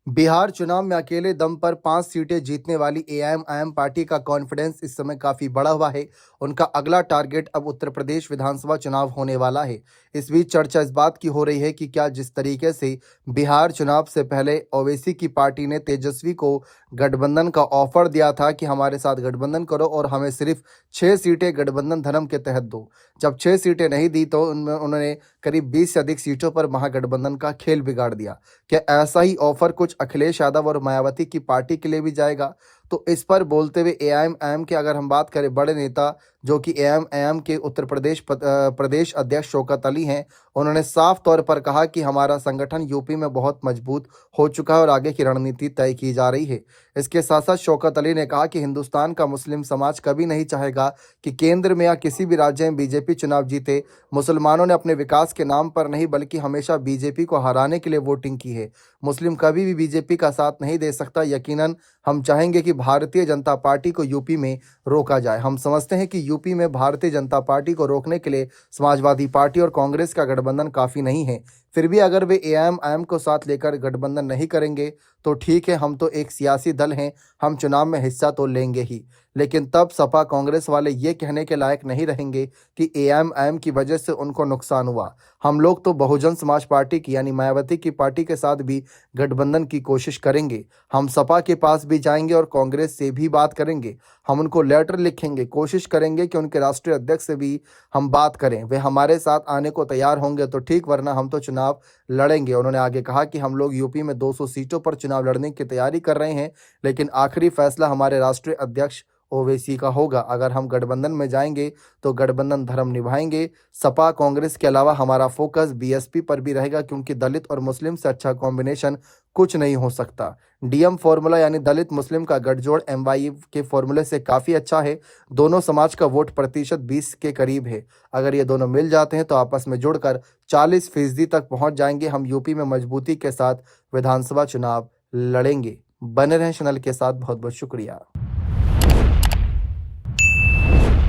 बिहार चुनाव में अकेले दम पर 5 सीटें जीतने वाली एआईएमआईएम पार्टी का कॉन्फिडेंस इस समय काफी बढ़ा हुआ है। उनका अगला टारगेट अब उत्तर प्रदेश विधानसभा चुनाव होने वाला है। इस बीच चर्चा इस बात की हो रही है कि क्या जिस तरीके से बिहार चुनाव से पहले ओवैसी की पार्टी ने तेजस्वी को गठबंधन का ऑफर दिया था कि हमारे साथ गठबंधन करो और हमें सिर्फ 6 सीटें गठबंधन धर्म के तहत दो। जब 6 सीटें नहीं दी तो उन्होंने करीब 20 से अधिक सीटों पर महागठबंधन का खेल बिगाड़ दिया। क्या ऐसा ही ऑफर कुछ अखिलेश यादव और मायावती की पार्टी के लिए भी जाएगा? तो इस पर बोलते हुए एआईएमआईएम की अगर हम बात करें, बड़े नेता जो कि एआईएमआईएम के उत्तर प्रदेश प्रदेश अध्यक्ष शौकत अली हैं, उन्होंने साफ तौर पर कहा कि हमारा संगठन यूपी में बहुत मजबूत हो चुका है और आगे की रणनीति तय की जा रही है। इसके साथ साथ शौकत अली ने कहा कि हिंदुस्तान का मुस्लिम समाज कभी नहीं चाहेगा कि केंद्र में या किसी भी राज्य में बीजेपी चुनाव जीते। मुसलमानों ने अपने विकास के नाम पर नहीं बल्कि हमेशा बीजेपी को हराने के लिए वोटिंग की है। मुस्लिम कभी भी बीजेपी का साथ नहीं दे सकता। यकीनन हम चाहेंगे कि भारतीय जनता पार्टी को यूपी में रोका जाए। हम समझते हैं कि यूपी में भारतीय जनता पार्टी को रोकने के लिए समाजवादी पार्टी और कांग्रेस का गठबंधन काफ़ी नहीं है। फिर भी अगर वे एआईएमआईएम को साथ लेकर गठबंधन नहीं करेंगे तो ठीक है, हम तो एक सियासी दल हैं, हम चुनाव में हिस्सा तो लेंगे ही, लेकिन तब सपा कांग्रेस वाले ये कहने के लायक नहीं रहेंगे कि एआईएमआईएम की वजह से उनको नुकसान हुआ। हम लोग तो बहुजन समाज पार्टी की यानी मायावती की पार्टी के साथ भी गठबंधन की कोशिश करेंगे। हम सपा के पास भी जाएंगे और कांग्रेस से भी बात करेंगे। हम उनको लेटर लिखेंगे, कोशिश करेंगे कि उनके राष्ट्रीय अध्यक्ष से भी हम बात करें। वे हमारे साथ आने को तैयार होंगे तो ठीक, वरना हम तो चुनाव लड़ेंगे। उन्होंने आगे कहा कि हम लोग यूपी में 200 सीटों पर चुनाव लड़ने की तैयारी कर रहे हैं, लेकिन आखिरी फैसला हमारे राष्ट्रीय अध्यक्ष ओवैसी का होगा। अगर हम गठबंधन में जाएंगे तो गठबंधन धर्म निभाएंगे। सपा कांग्रेस के अलावा हमारा फोकस बीएसपी पर भी रहेगा, क्योंकि दलित और मुस्लिम से अच्छा कॉम्बिनेशन कुछ नहीं हो सकता। डीएम फॉर्मूला यानी दलित मुस्लिम का गठजोड़ एमवाई के फॉर्मूले से काफ़ी अच्छा है। दोनों समाज का वोट प्रतिशत 20 के करीब है। अगर ये दोनों मिल जाते हैं तो आपस में जुड़कर 40% तक पहुंच जाएंगे। हम यूपी में मजबूती के साथ विधानसभा चुनाव लड़ेंगे। बने रहें चैनल के साथ। बहुत बहुत शुक्रिया।